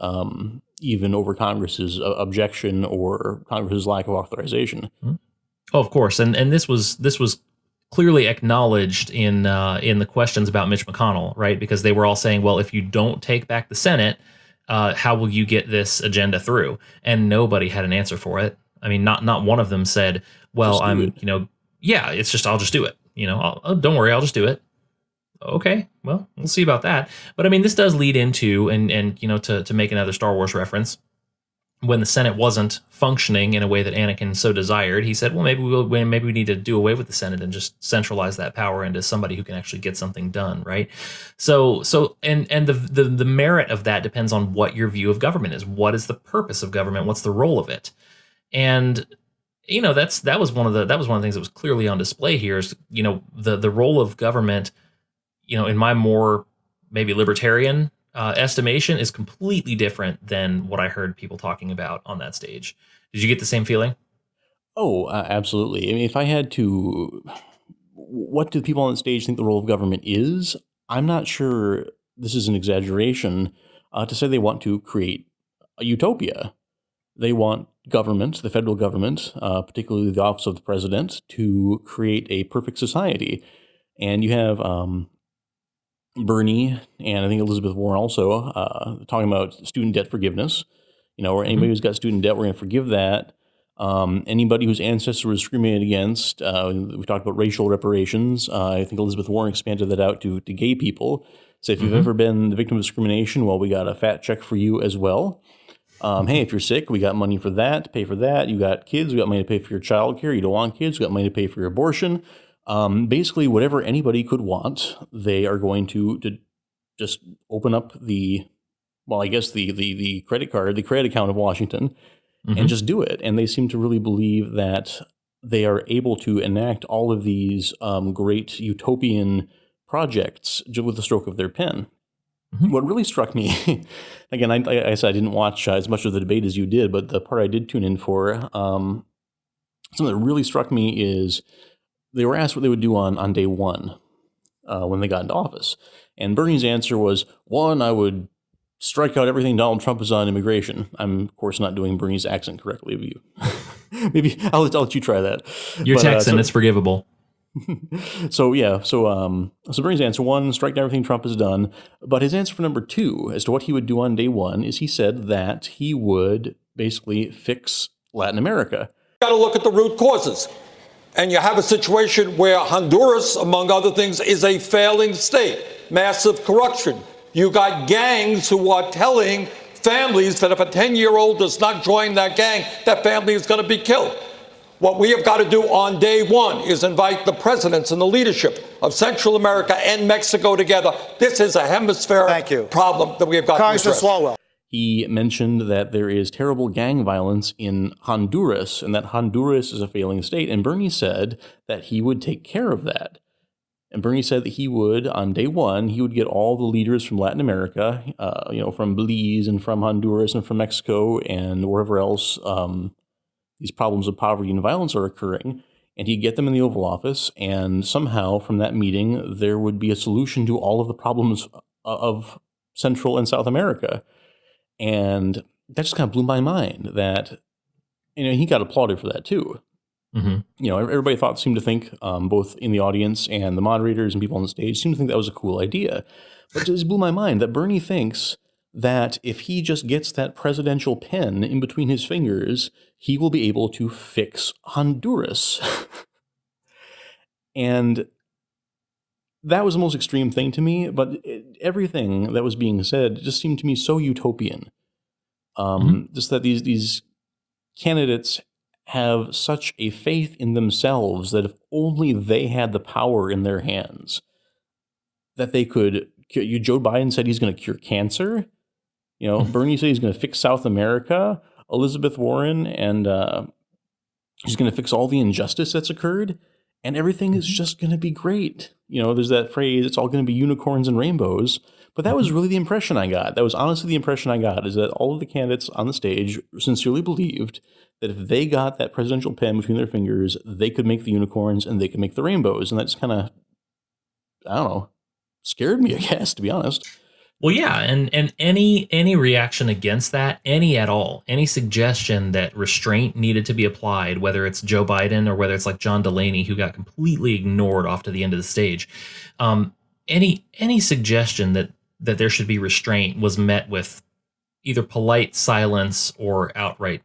even over Congress's objection or Congress's lack of authorization. Oh, of course, and this was clearly acknowledged in the questions about Mitch McConnell, right? Because they were all saying, well, if you don't take back the Senate, how will you get this agenda through? And nobody had an answer for it. I mean, not one of them said, well, yeah, it's just, I'll just do it. Don't worry, I'll just do it. Okay, well, we'll see about that. But I mean, this does lead into, and to make another Star Wars reference, when the Senate wasn't functioning in a way that Anakin so desired, he said, well, maybe we need to do away with the Senate and just centralize that power into somebody who can actually get something done, right? So the merit of that depends on what your view of government is. What is the purpose of government? What's the role of it? And that was one of the things that was clearly on display here is, the role of government, in my more maybe libertarian estimation, is completely different than what I heard people talking about on that stage. Did you get the same feeling? Oh, absolutely. I mean, if I had to, what do people on the stage think the role of government is? I'm not sure this is an exaggeration to say they want to create a utopia. They want government, the federal government, particularly the office of the president, to create a perfect society. And you have Bernie and I think Elizabeth Warren also talking about student debt forgiveness. Or anybody who's got student debt, we're going to forgive that. Anybody whose ancestors were discriminated against, we talked about racial reparations. I think Elizabeth Warren expanded that out to gay people. So if you've ever been the victim of discrimination, well, we got a fat check for you as well. Hey, if you're sick, we got money for that, to pay for that. You got kids, we got money to pay for your childcare. You don't want kids, we got money to pay for your abortion. Basically, whatever anybody could want, they are going to just open up the credit card, the credit account of Washington, and just do it. And they seem to really believe that they are able to enact all of these great utopian projects with the stroke of their pen. What really struck me, again, I said I didn't watch as much of the debate as you did, but the part I did tune in for, something that really struck me is they were asked what they would do on day one when they got into office. And Bernie's answer was, one, I would strike out everything Donald Trump has on immigration. I'm, of course, not doing Bernie's accent correctly of you. Maybe I'll let you try that. You're Texan, it's forgivable. So Bernie's answer, one, strike down everything Trump has done. But his answer for number two, as to what he would do on day one, is he said that he would basically fix Latin America. Got to look at the root causes. And you have a situation where Honduras, among other things, is a failing state. Massive corruption. You got gangs who are telling families that if a 10-year-old does not join that gang, that family is going to be killed. What we have got to do on day one is invite the presidents and the leadership of Central America and Mexico together. This is a hemispheric problem that we have got to address. He mentioned that there is terrible gang violence in Honduras and that Honduras is a failing state. And Bernie said that he would take care of that. And Bernie said that he would, on day one, he would get all the leaders from Latin America, from Belize and from Honduras and from Mexico and wherever else these problems of poverty and violence are occurring. And he'd get them in the Oval Office. And somehow from that meeting, there would be a solution to all of the problems of Central and South America. And that just kind of blew my mind that, he got applauded for that too. Everybody seemed to think, both in the audience and the moderators and people on the stage seemed to think that was a cool idea. But it just blew my mind that Bernie thinks that if he just gets that presidential pen in between his fingers, he will be able to fix Honduras. And that was the most extreme thing to me, but everything that was being said just seemed to me so utopian. Just that these candidates have such a faith in themselves that if only they had the power in their hands, that they could. Joe Biden said he's going to cure cancer. Bernie said he's going to fix South America. Elizabeth Warren and he's going to fix all the injustice that's occurred. And everything is just going to be great. There's that phrase, it's all going to be unicorns and rainbows. But that was really the impression I got. That was honestly the impression I got, is that all of the candidates on the stage sincerely believed that if they got that presidential pen between their fingers, they could make the unicorns and they could make the rainbows. And that's kind of, I don't know, scared me, I guess, to be honest. Well, yeah, and any reaction against that, any at all, any suggestion that restraint needed to be applied, whether it's Joe Biden or whether it's like John Delaney, who got completely ignored off to the end of the stage, any suggestion that there should be restraint was met with either polite silence or outright,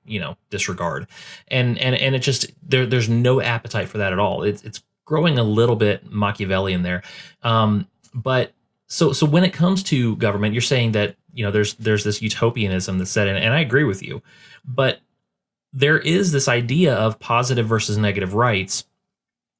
disregard, and it just there's no appetite for that at all. It's growing a little bit Machiavellian there, but. So when it comes to government, you're saying that there's this utopianism that's set in, and I agree with you, but there is this idea of positive versus negative rights,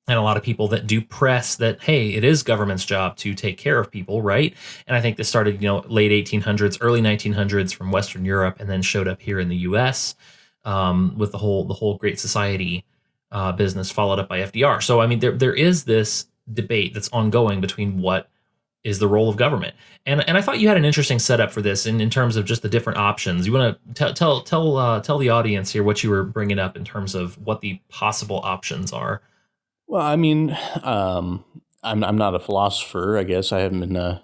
and a lot of people that do press that, hey, it is government's job to take care of people, right? And I think this started late 1800s, early 1900s from Western Europe, and then showed up here in the U.S. With the whole Great Society business, followed up by FDR. So I mean, there is this debate that's ongoing between what is the role of government. And I thought you had an interesting setup for this in terms of just the different options. You want to tell the audience here what you were bringing up in terms of what the possible options are. Well, I mean, I'm not a philosopher, I guess. I haven't been...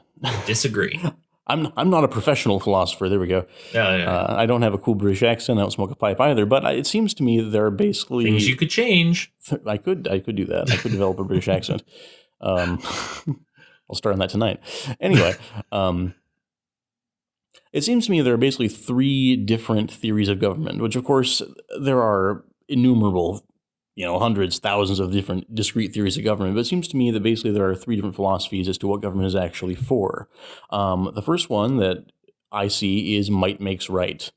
Disagree. I'm not a professional philosopher. There we go. Yeah. I don't have a cool British accent. I don't smoke a pipe either. But it seems to me that there are basically... things you could change. I could do that. I could develop a British accent. I'll start on that tonight. Anyway, it seems to me there are basically three different theories of government, which, of course, there are innumerable, hundreds, thousands of different discrete theories of government. But it seems to me that basically there are three different philosophies as to what government is actually for. The first one that I see is might makes right.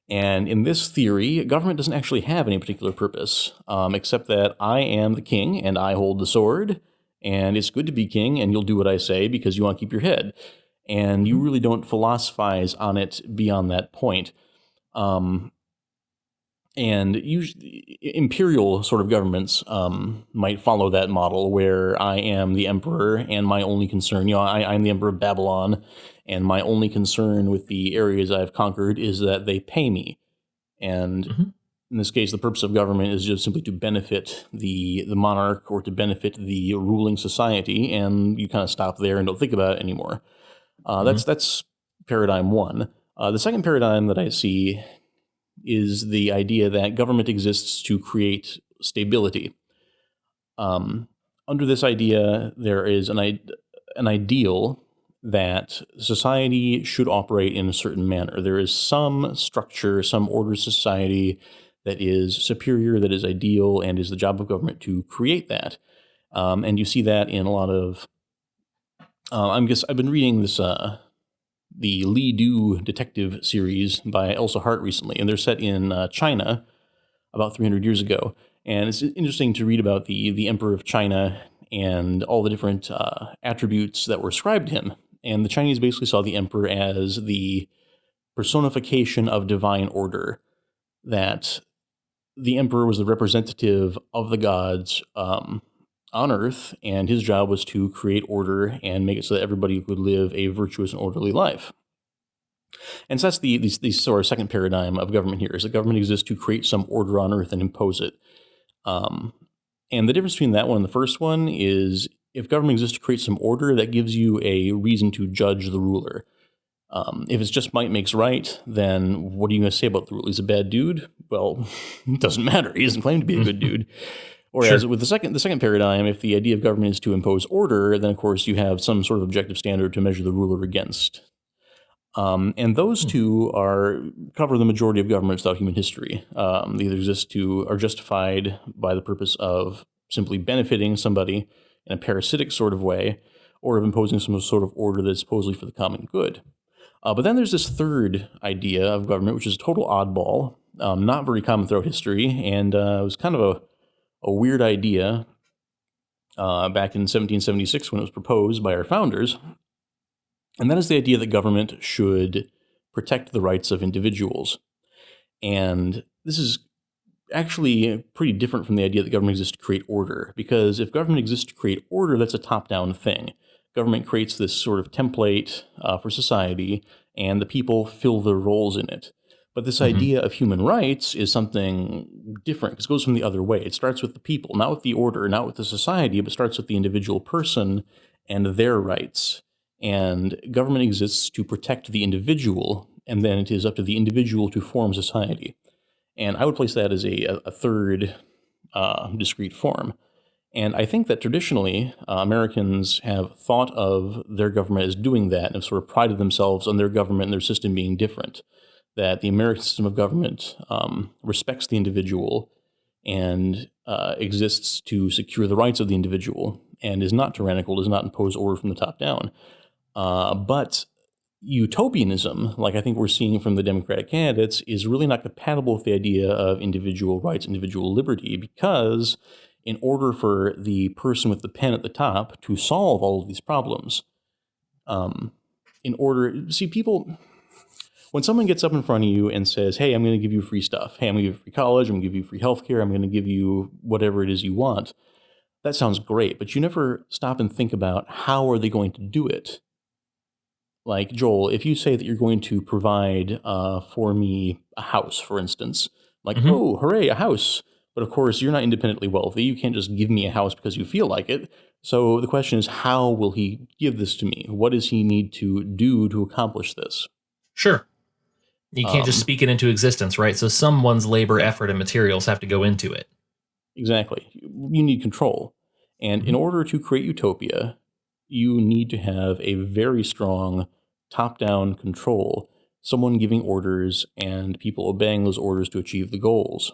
And in this theory, government doesn't actually have any particular purpose, except that I am the king and I hold the sword. And it's good to be king, and you'll do what I say because you want to keep your head. And you really don't philosophize on it beyond that point. And usually, imperial sort of governments might follow that model where I am the emperor and my only concern, I'm the emperor of Babylon, and my only concern with the areas I've conquered is that they pay me. And in this case, the purpose of government is just simply to benefit the monarch or to benefit the ruling society, and you kind of stop there and don't think about it anymore. That's paradigm one. The second paradigm that I see is the idea that government exists to create stability. Under this idea, there is an ideal that society should operate in a certain manner. There is some structure, some order of society that is superior, that is ideal, and is the job of government to create that. And you see that in a lot of... I've been reading this the Li Du detective series by Elsa Hart recently, and they're set in China about 300 years ago. And it's interesting to read about the Emperor of China and all the different attributes that were ascribed to him. And the Chinese basically saw the emperor as the personification of divine order, that the emperor was the representative of the gods on Earth, and his job was to create order and make it so that everybody could live a virtuous and orderly life. And so that's the sort of second paradigm of government here, is that government exists to create some order on Earth and impose it. And the difference between that one and the first one is if government exists to create some order, that gives you a reason to judge the ruler. If it's just might makes right, then what are you going to say about the ruler? He's a bad dude? Well, it doesn't matter. He doesn't claim to be a good dude. Whereas with the second paradigm, if the idea of government is to impose order, then of course you have some sort of objective standard to measure the ruler against. And those two cover the majority of governments throughout human history. They either are justified by the purpose of simply benefiting somebody in a parasitic sort of way, or of imposing some sort of order that's supposedly for the common good. But then there's this third idea of government, which is a total oddball, not very common throughout history, and it was kind of a weird idea back in 1776 when it was proposed by our founders. And that is the idea that government should protect the rights of individuals. And this is actually pretty different from the idea that government exists to create order, because if government exists to create order, that's a top-down thing. Government creates this sort of template for society, and the people fill their roles in it. But this Hmm. idea of human rights is something different because it goes from the other way. It starts with the people, not with the order, not with the society, but starts with the individual person and their rights. And government exists to protect the individual, and then it is up to the individual to form society. And I would place that as a third discrete form. And I think that traditionally, Americans have thought of their government as doing that and have sort of prided themselves on their government and their system being different. That the American system of government respects the individual and exists to secure the rights of the individual and is not tyrannical, does not impose order from the top down. But utopianism, like I think we're seeing from the Democratic candidates, is really not compatible with the idea of individual rights, individual liberty, because in order for the person with the pen at the top to solve all of these problems, people, when someone gets up in front of you and says, hey, I'm going to give you free stuff, hey, I'm going to give you free college, I'm going to give you free healthcare, I'm going to give you whatever it is you want, that sounds great, but you never stop and think about how are they going to do it. Like, Joel, if you say that you're going to provide for me a house, for instance, like, Hmm. oh, hooray, a house. But of course, you're not independently wealthy. You can't just give me a house because you feel like it. So the question is, how will he give this to me? What does he need to do to accomplish this? Sure. You can't just Um, speak it into existence, right? So someone's labor, yeah, effort, and materials have to go into it. exactly. You need control. And in Hmm. order to create utopia, you need to have a very strong top-down control, someone giving orders and people obeying those orders to achieve the goals.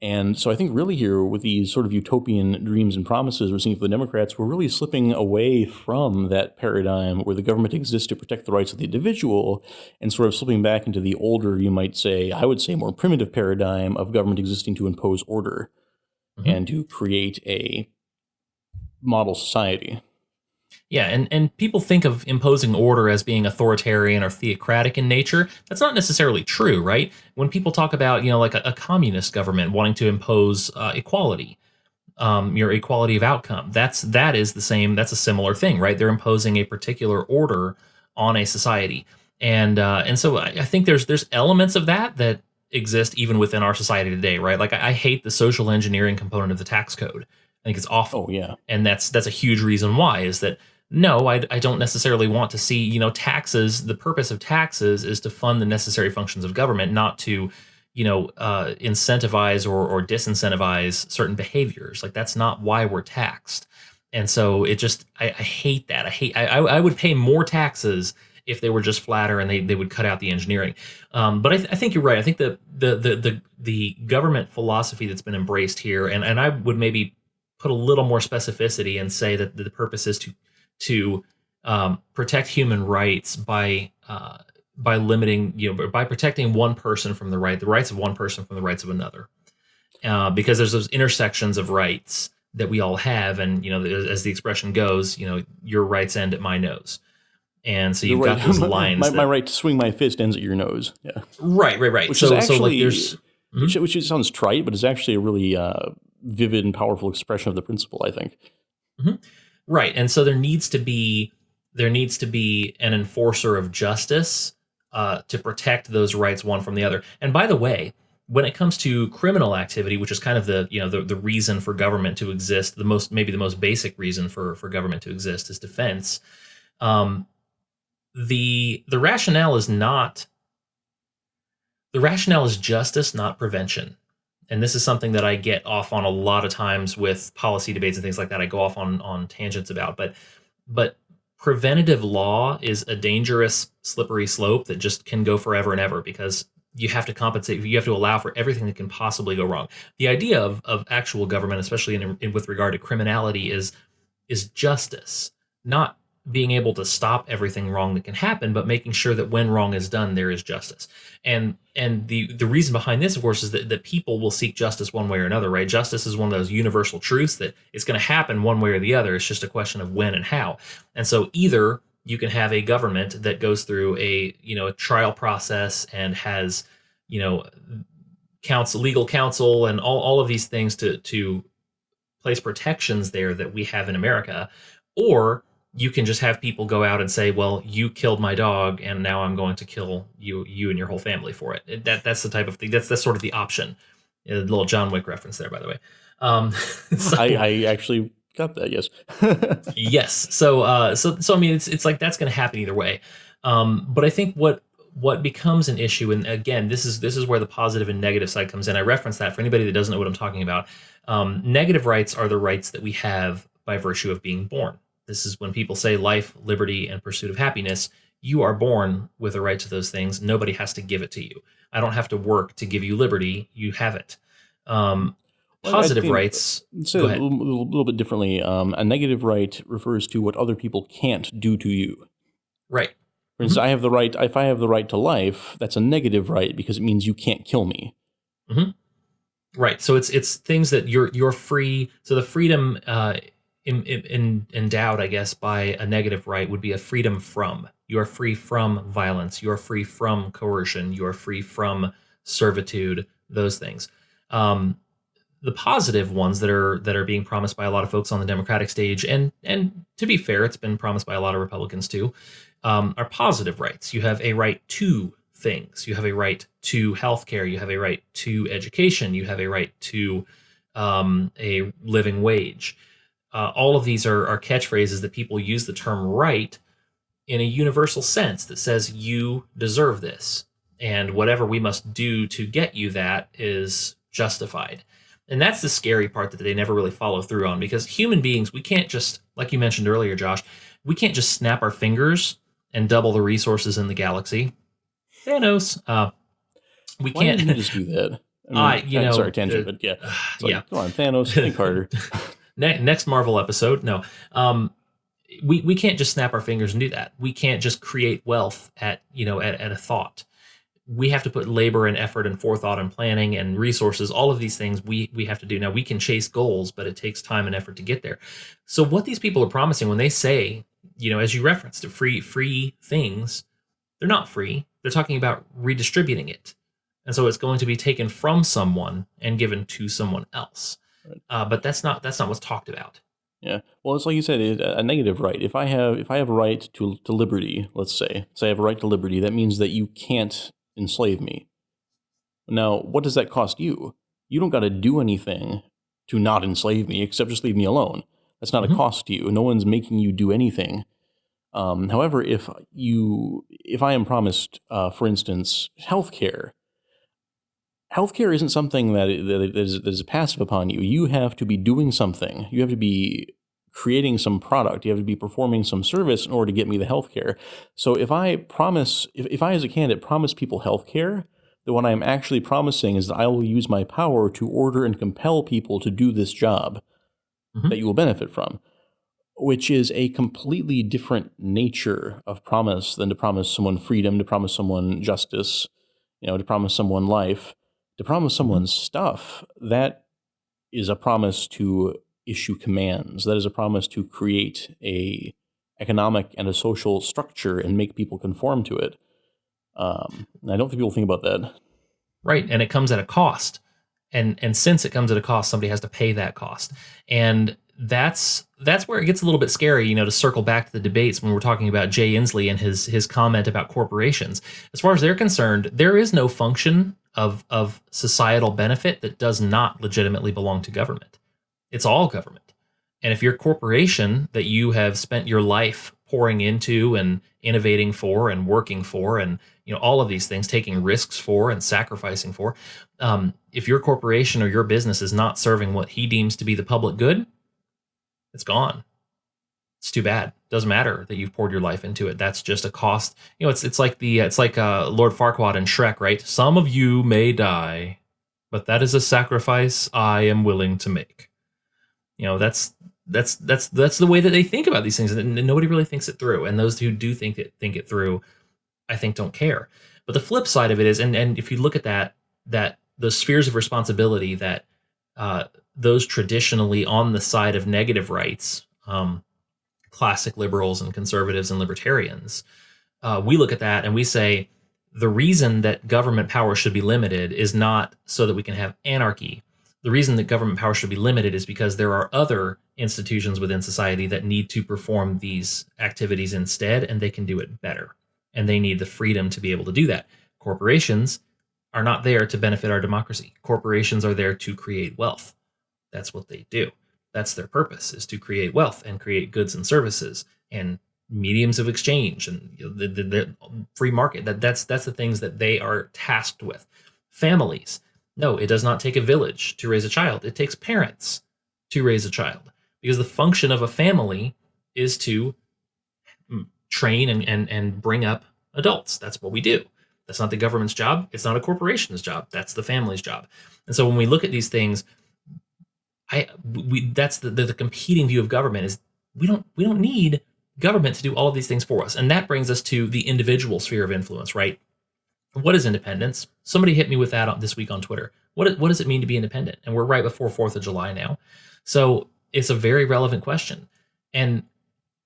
And so I think really here with these sort of utopian dreams and promises we're seeing for the Democrats, we're really slipping away from that paradigm where the government exists to protect the rights of the individual and sort of slipping back into the older, you might say, I would say more primitive paradigm of government existing to impose order Hmm. and to create a model society. Yeah, and people think of imposing order as being authoritarian or theocratic in nature. That's not necessarily true, right? When people talk about, like a communist government wanting to impose equality, your equality of outcome, that is the same. That's a similar thing, right? They're imposing a particular order on a society, and so I think there's elements of that exist even within our society today, right? Like I hate the social engineering component of the tax code. I think it's Oh, awful, yeah. and that's a huge reason why is that no, I don't necessarily want to see, taxes. The purpose of taxes is to fund the necessary functions of government, not to, incentivize or disincentivize certain behaviors. Like that's not why we're taxed. And so I hate that. I would pay more taxes if they were just flatter and they would cut out the engineering. But I think you're right. I think the government philosophy that's been embraced here, and I would maybe put a little more specificity and say that the purpose is to protect human rights by limiting, by protecting one person from the rights of one person from the rights of another, because there's those intersections of rights that we all have, and as the expression goes, your rights end at my nose, and so You're you've right. got those my, lines my that right to swing my fist ends at your nose. Yeah. right. Which is So like actually, there's Mhm. which sounds trite, but is actually a really vivid and powerful expression of the principle, I think. Mhm. Right. And so there needs to be an enforcer of justice to protect those rights one from the other. And by the way, when it comes to criminal activity, which is kind of the reason for government to exist, the most basic reason for government to exist is defense. Um, the rationale is not the rationale is justice, not prevention. And this is something that I get off on a lot of times with policy debates and things like that. I go off on tangents about, but preventative law is a dangerous, slippery slope that just can go forever and ever because you have to compensate. You have to allow for everything that can possibly go wrong. The idea of actual government, especially with regard to criminality, is justice, not being able to stop everything wrong that can happen, but making sure that when wrong is done, there is justice. And the reason behind this, of course, is that people will seek justice one way or another, right? Justice is one of those universal truths that it's going to happen one way or the other. It's just a question of when and how. And so either you can have a government that goes through a trial process and has, you know, legal counsel, and all of these things to place protections there that we have in America, or you can just have people go out and say, well, you killed my dog and now I'm going to kill you and your whole family for it. That's the type of thing. That's sort of the option. A little John Wick reference there, by the way. So I actually got that. Yes. yes. So I mean, it's like that's going to happen either way. But I think what becomes an issue, and again, this is where the positive and negative side comes in. I reference that for anybody that doesn't know what I'm talking about. Negative rights are the rights that we have by virtue of being born. This is when people say life, liberty, and pursuit of happiness. You are born with a right to those things. Nobody has to give it to you. I don't have to work to give you liberty. You have it. Positive rights. Say Go it ahead. a little bit differently. A negative right refers to what other people can't do to you. Right. For instance, I have the right. If I have the right to life, that's a negative right because it means you can't kill me. Mm-hmm. Right. So it's things that you're free. So the freedom endowed, I guess, by a negative right would be a freedom from. You are free from violence. You are free from coercion. You are free from servitude. Those things. The positive ones that are being promised by a lot of folks on the Democratic stage, and to be fair, it's been promised by a lot of Republicans too, are positive rights. You have a right to things. You have a right to healthcare. You have a right to education. You have a right to a living wage. All of these are catchphrases that people use the term right in a universal sense that says you deserve this, and whatever we must do to get you that is justified. And that's the scary part that they never really follow through on, because human beings, we can't just, like you mentioned earlier, Josh, we can't just snap our fingers and double the resources in the galaxy. Thanos, we Why can't. didn't you just do that? I mean, sorry, tangent, but yeah. It's like, yeah. Come on, Thanos, think harder. Next Marvel episode, no. We can't just snap our fingers and do that. We can't just create wealth at a thought. We have to put labor and effort and forethought and planning and resources, all of these things we have to do. Now, we can chase goals, but it takes time and effort to get there. So what these people are promising when they say, as you referenced, free things, they're not free. They're talking about redistributing it. And so it's going to be taken from someone and given to someone else. Right. But that's not what's talked about. Yeah. Well, it's like you said, a negative right. If I have a right to liberty, let's say I have a right to liberty, that means that you can't enslave me. Now, what does that cost you? You don't got to do anything to not enslave me, except just leave me alone. That's not a cost to you. No one's making you do anything. However, if I am promised, for instance, healthcare isn't something that is passive upon you. You have to be doing something. You have to be creating some product. You have to be performing some service in order to get me the healthcare. So if I as a candidate promise people healthcare, then what I'm actually promising is that I will use my power to order and compel people to do this job that you will benefit from, which is a completely different nature of promise than to promise someone freedom, to promise someone justice, to promise someone life. To promise someone stuff, that is a promise to issue commands. That is a promise to create a economic and a social structure and make people conform to it. I don't think people think about that. Right, and it comes at a cost. And since it comes at a cost, somebody has to pay that cost. And that's where it gets a little bit scary, to circle back to the debates when we're talking about Jay Inslee and his comment about corporations. As far as they're concerned, there is no function of societal benefit that does not legitimately belong to government. It's all government. And if your corporation that you have spent your life pouring into and innovating for and working for and all of these things, taking risks for and sacrificing for, if your corporation or your business is not serving what he deems to be the public good, it's gone. It's too bad. Doesn't matter that you've poured your life into it. That's just a cost. It's like Lord Farquaad in Shrek, right? Some of you may die, but that is a sacrifice I am willing to make. That's the way that they think about these things, and nobody really thinks it through. And those who do think it through, I think, don't care. But the flip side of it is, and if you look at that the spheres of responsibility that those traditionally on the side of negative rights, classic liberals and conservatives and libertarians, we look at that and we say the reason that government power should be limited is not so that we can have anarchy. The reason that government power should be limited is because there are other institutions within society that need to perform these activities instead, and they can do it better. And they need the freedom to be able to do that. Corporations are not there to benefit our democracy. Corporations are there to create wealth. That's what they do. That's their purpose, is to create wealth and create goods and services and mediums of exchange and the free market. That's the things that they are tasked with. Families. No, it does not take a village to raise a child. It takes parents to raise a child, because the function of a family is to train and bring up adults. That's what we do. That's not the government's job. It's not a corporation's job. That's the family's job. And so when we look at these things, that's the competing view of government is we don't need government to do all of these things for us. And that brings us to the individual sphere of influence, right? What is independence? Somebody hit me with that this week on Twitter. What does it mean to be independent? And we're right before 4th of July now. So it's a very relevant question. And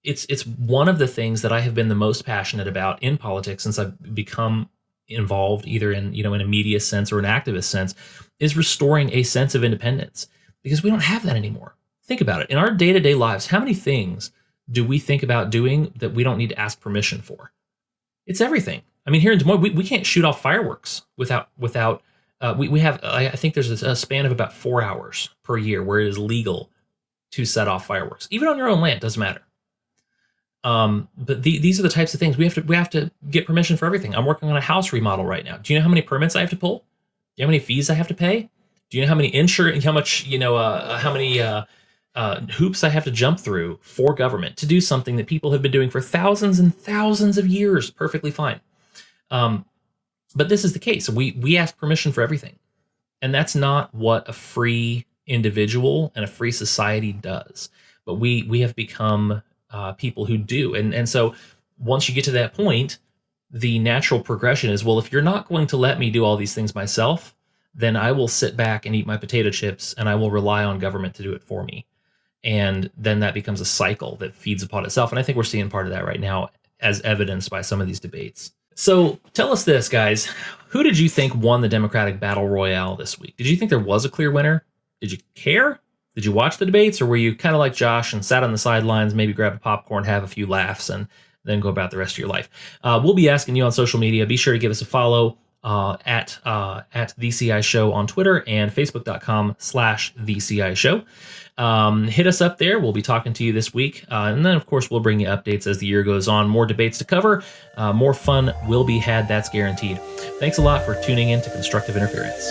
it's one of the things that I have been the most passionate about in politics since I've become involved, either in a media sense or an activist sense, is restoring a sense of independence, because we don't have that anymore. Think about it. In our day-to-day lives, how many things do we think about doing that we don't need to ask permission for? It's everything. I mean, here in Des Moines, we can't shoot off fireworks without we have, I think there's a span of about 4 hours per year where it is legal to set off fireworks, even on your own land, doesn't matter. But these are the types of things we have to get permission for everything. I'm working on a house remodel right now. Do you know how many permits I have to pull? Do you know how many fees I have to pay? Do you know how many how many hoops I have to jump through for government to do something that people have been doing for thousands and thousands of years perfectly fine? But this is the case. We ask permission for everything. And that's not what a free individual and a free society does. But we have become people who do. And so once you get to that point, the natural progression is, well, if you're not going to let me do all these things myself, then I will sit back and eat my potato chips and I will rely on government to do it for me. And then that becomes a cycle that feeds upon itself. And I think we're seeing part of that right now, as evidenced by some of these debates. So tell us this, guys. Who did you think won the Democratic Battle Royale this week? Did you think there was a clear winner? Did you care? Did you watch the debates, or were you kind of like Josh and sat on the sidelines, maybe grab a popcorn, have a few laughs, and then go about the rest of your life? We'll be asking you on social media. Be sure to give us a follow at The CI Show on Twitter and Facebook.com/The CI Show. Hit us up there. We'll be talking to you this week. And then, of course, we'll bring you updates as the year goes on. More debates to cover. More fun will be had. That's guaranteed. Thanks a lot for tuning in to Constructive Interference.